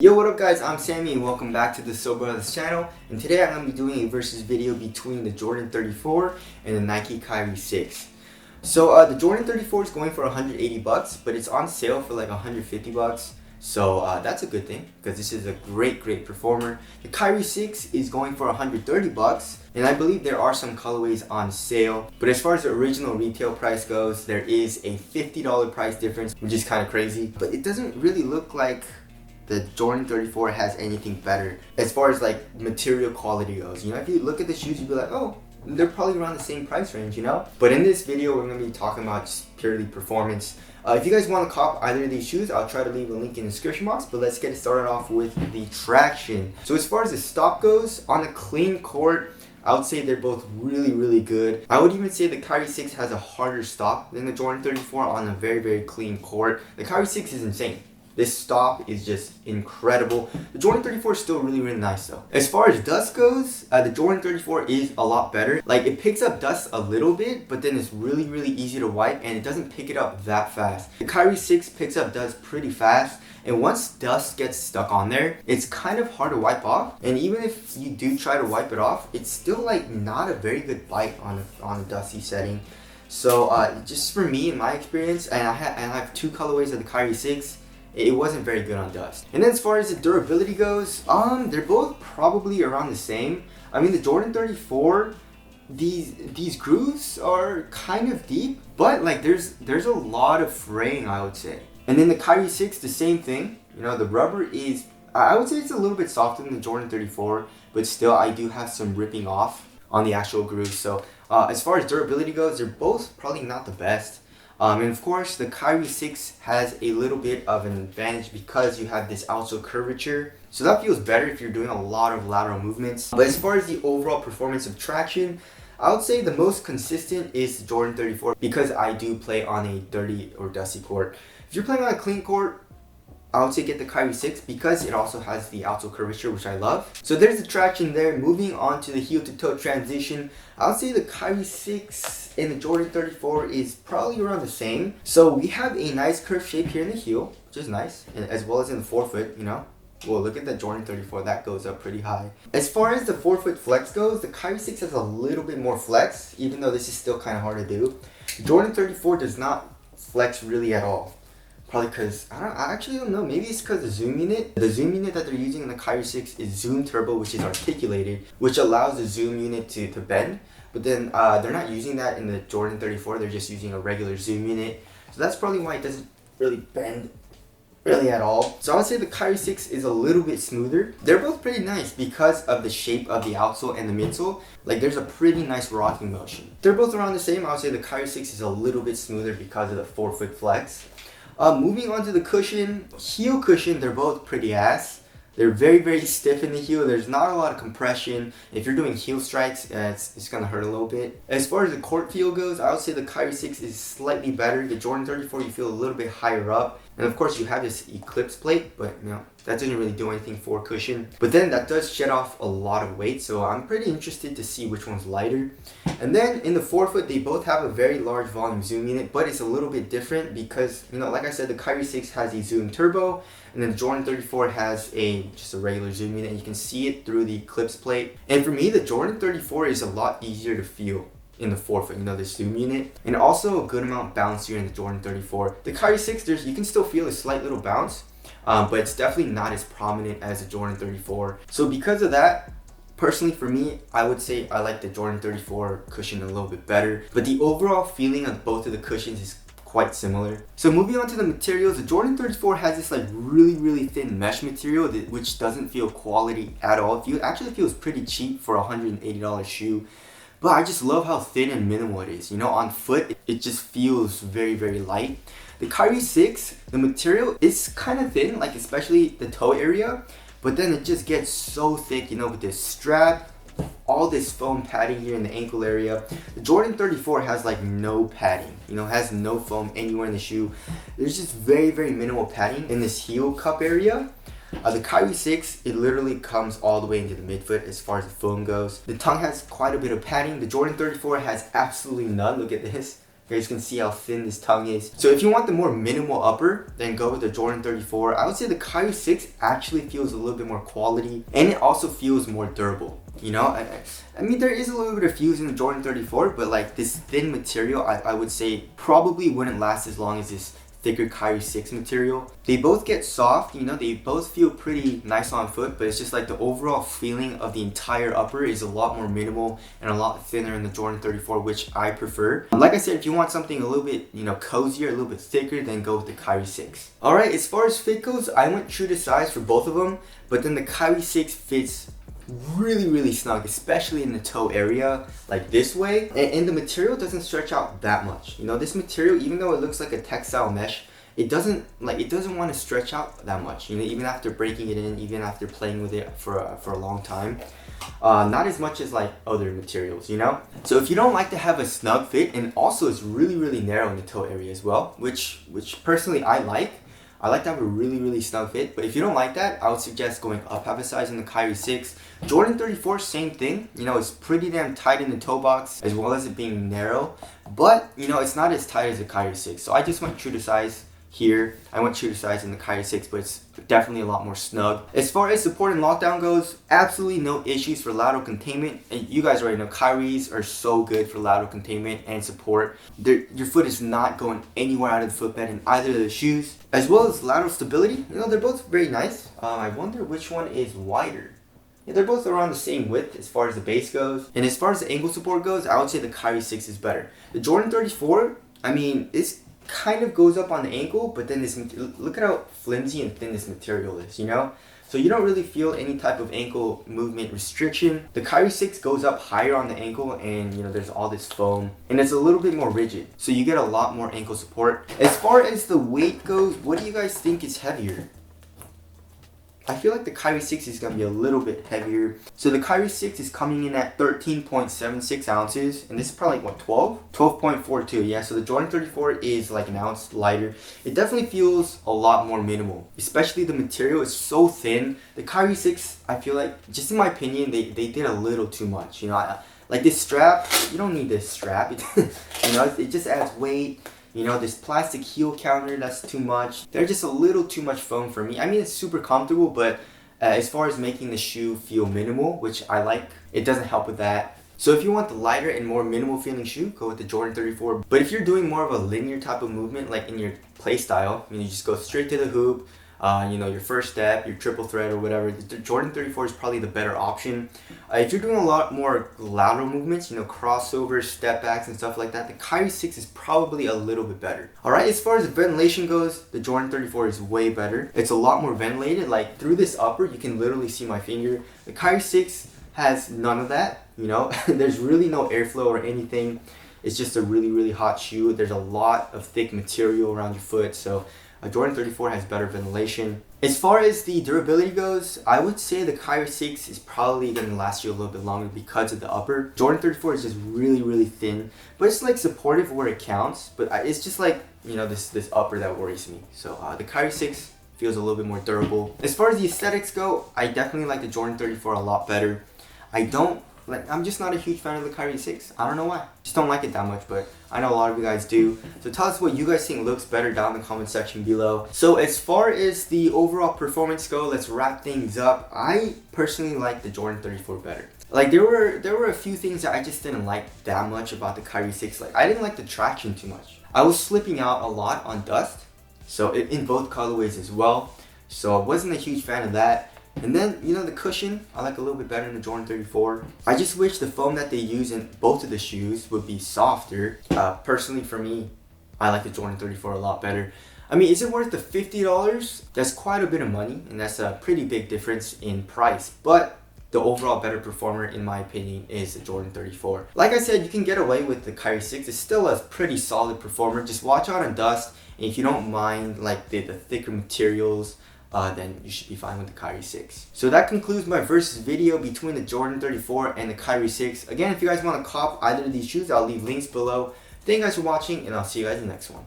Yo, what up guys, I'm Sammy and welcome back to the Sober Brothers channel, and today I'm going to be doing a versus video between the Jordan 34 and the Nike Kyrie 6. So the Jordan 34 is going for 180 bucks, but it's on sale for like 150 bucks. So that's a good thing because this is a great performer. The Kyrie 6 is going for 130 bucks, and I believe there are some colorways on sale. But as far as the original retail price goes, there is a $50 price difference, which is kind of crazy. But it doesn't really look like the Jordan 34 has anything better as far as like material quality goes. You know, if you look at the shoes, you'd be like, oh, they're probably around the same price range, you know? But in this video, we're going to be talking about just purely performance. If you guys want to cop either of these shoes, I'll try to leave a link in the description box, but let's get it started off with the traction. So as far as the stop goes, on a clean court, I would say they're both really good. I would even say the Kyrie 6 has a harder stop than the Jordan 34 on a very clean court. The Kyrie 6 is insane. This stop is just incredible. The Jordan 34 is still really nice though. As far as dust goes, the Jordan 34 is a lot better. Like, it picks up dust a little bit, but then it's really easy to wipe and it doesn't pick it up that fast. The Kyrie 6 picks up dust pretty fast, and once dust gets stuck on there, it's kind of hard to wipe off. And even if you do try to wipe it off, it's still like not a very good bite on a dusty setting. So just for me, in my experience, and I have two colorways of the Kyrie 6, it wasn't very good on dust. And then as far as the durability goes, they're both probably around the same. I mean, the Jordan 34, these grooves are kind of deep, but like there's a lot of fraying, I would say. And then the Kyrie 6, the same thing. You know, the rubber is, I would say it's a little bit softer than the Jordan 34, but still I do have some ripping off on the actual grooves. So as far as durability goes, they're both probably not the best. And of course, the Kyrie 6 has a little bit of an advantage because you have this outsole curvature. So that feels better if you're doing a lot of lateral movements. But as far as the overall performance of traction, I would say the most consistent is the Jordan 34 because I do play on a dirty or dusty court. If you're playing on a clean court, I would say get the Kyrie 6 because it also has the outsole curvature, which I love. So there's the traction there. Moving on to the heel to toe transition, I would say the Kyrie 6 and the Jordan 34 is probably around the same. So we have a nice curved shape here in the heel, which is nice, and as well as in the forefoot, you know. Well, look at the Jordan 34, that goes up pretty high. As far as the forefoot flex goes, the Kyrie 6 has a little bit more flex, even though this is still kind of hard to do. Jordan 34 does not flex really at all. Probably because, I actually don't know, maybe it's because the zoom unit. The zoom unit that they're using in the Kyrie 6 is Zoom Turbo, which is articulated, which allows the zoom unit to bend. But then they're not using that in the Jordan 34, they're just using a regular zoom unit. So that's probably why it doesn't really bend really at all. So I would say the Kyrie 6 is a little bit smoother. They're both pretty nice because of the shape of the outsole and the midsole. Like, there's a pretty nice rocking motion. They're both around the same. I would say the Kyrie 6 is a little bit smoother because of the forefoot flex. Moving on to the cushion, heel cushion, they're both pretty ass. They're very stiff in the heel. There's not a lot of compression. If you're doing heel strikes, it's going to hurt a little bit. As far as the court feel goes, I would say the Kyrie 6 is slightly better. The Jordan 34, you feel a little bit higher up. And of course, you have this eclipse plate, but you know, that doesn't really do anything for cushion. But then that does shed off a lot of weight, so I'm pretty interested to see which one's lighter. And then in the forefoot, they both have a very large volume zoom unit, but it's a little bit different because, you know, like I said, the Kyrie 6 has a Zoom Turbo, and then the Jordan 34 has just a regular zoom unit. You can see it through the eclipse plate. And for me, the Jordan 34 is a lot easier to feel in the forefoot, you know, the zoom unit, and also a good amount bouncier in the Jordan 34. The Kyrie 6, you can still feel a slight little bounce, but it's definitely not as prominent as the Jordan 34. So because of that, personally for me, I would say I like the Jordan 34 cushion a little bit better, but the overall feeling of both of the cushions is quite similar. So moving on to the materials, the Jordan 34 has this like really thin mesh material which doesn't feel quality at all. It actually feels pretty cheap for a $180 shoe. But I just love how thin and minimal it is. You know, on foot, it just feels very light. The Kyrie 6, the material is kind of thin, like especially the toe area. But then it just gets so thick, you know, with this strap, all this foam padding here in the ankle area. The Jordan 34 has like no padding, you know, has no foam anywhere in the shoe. There's just very minimal padding in this heel cup area. The Kyrie 6, it literally comes all the way into the midfoot as far as the foam goes. The tongue has quite a bit of padding. The Jordan 34 has absolutely none. Look at this. You guys can see how thin this tongue is. So if you want the more minimal upper, then go with the Jordan 34. I would say the Kyrie 6 actually feels a little bit more quality, and it also feels more durable. You know, I mean, there is a little bit of fuse in the Jordan 34, but like this thin material, I would say probably wouldn't last as long as this thicker Kyrie 6 material. They both get soft, you know, they both feel pretty nice on foot, but it's just like the overall feeling of the entire upper is a lot more minimal and a lot thinner in the Jordan 34, which I prefer. Like I said, if you want something a little bit, you know, cozier, a little bit thicker, then go with the Kyrie 6. Alright, as far as fit goes, I went true to size for both of them, but then the Kyrie 6 fits really snug, especially in the toe area, like this way, and the material doesn't stretch out that much. You know, this material, even though it looks like a textile mesh, it doesn't want to stretch out that much. You know, even after breaking it in, even after playing with it for a long time, not as much as like other materials, you know. So if you don't like to have a snug fit, and also it's really narrow in the toe area as well, which personally I like to have a really snug fit. But if you don't like that, I would suggest going up half a size in the Kyrie 6. Jordan 34, same thing. You know, it's pretty damn tight in the toe box, as well as it being narrow. But, you know, it's not as tight as the Kyrie 6. So I just went true to size here. I went true to size in the Kyrie 6, but it's definitely a lot more snug. As far as support and lockdown goes, absolutely no issues for lateral containment. And you guys already know Kyries are so good for lateral containment and support. Your foot is not going anywhere out of the footbed in either of the shoes. As well as lateral stability, you know, they're both very nice. I wonder which one is wider. Yeah, they're both around the same width as far as the base goes. And as far as the ankle support goes, I would say the Kyrie 6 is better. The Jordan 34, I mean, it's kind of goes up on the ankle, but then this, look at how flimsy and thin this material is, you know? So you don't really feel any type of ankle movement restriction. The Kyrie 6 goes up higher on the ankle, and you know, there's all this foam, and it's a little bit more rigid, so you get a lot more ankle support. As far as the weight goes, what do you guys think is heavier? I feel like the Kyrie 6 is going to be a little bit heavier. So the Kyrie 6 is coming in at 13.76 ounces. And this is probably like, what, 12? 12.42, yeah. So the Jordan 34 is like an ounce lighter. It definitely feels a lot more minimal. Especially the material is so thin. The Kyrie 6, I feel like, just in my opinion, they did a little too much. You know, like this strap, you don't need this strap. You know, it just adds weight. You know, this plastic heel counter, that's too much. They're just a little too much foam for me. I mean, it's super comfortable, but as far as making the shoe feel minimal, which I like, it doesn't help with that. So if you want the lighter and more minimal feeling shoe, go with the Jordan 34. But if you're doing more of a linear type of movement, like in your play style, I mean, you just go straight to the hoop, you know, your first step, your triple thread or whatever, the Jordan 34 is probably the better option. If you're doing a lot more lateral movements, you know, crossovers, step backs and stuff like that, the Kyrie 6 is probably a little bit better. Alright, as far as ventilation goes, the Jordan 34 is way better. It's a lot more ventilated. Like through this upper, you can literally see my finger. The Kyrie 6 has none of that, you know. There's really no airflow or anything. It's just a really hot shoe. There's a lot of thick material around your foot, so a Jordan 34 has better ventilation. As far as the durability goes, I would say the Kyrie 6 is probably going to last you a little bit longer because of the upper. Jordan 34 is just really thin, but it's like supportive where it counts. But it's just like, you know, this upper that worries me. So the Kyrie 6 feels a little bit more durable. As far as the aesthetics go, I definitely like the Jordan 34 a lot better. I'm just not a huge fan of the Kyrie 6. I don't know why. Just don't like it that much, but I know a lot of you guys do. So tell us what you guys think looks better down in the comment section below. So as far as the overall performance go, let's wrap things up. I personally like the Jordan 34 better. Like there were a few things that I just didn't like that much about the Kyrie 6. Like I didn't like the traction too much. I was slipping out a lot on dust. So in both colorways as well. So I wasn't a huge fan of that. And then, you know, the cushion, I like a little bit better in the Jordan 34. I just wish the foam that they use in both of the shoes would be softer. Personally, for me, I like the Jordan 34 a lot better. I mean, is it worth the $50? That's quite a bit of money, and that's a pretty big difference in price. But the overall better performer, in my opinion, is the Jordan 34. Like I said, you can get away with the Kyrie 6. It's still a pretty solid performer. Just watch out on dust, and if you don't mind like the thicker materials, then you should be fine with the Kyrie 6. So that concludes my versus video between the Jordan 34 and the Kyrie 6. Again, if you guys want to cop either of these shoes, I'll leave links below. Thank you guys for watching, and I'll see you guys in the next one.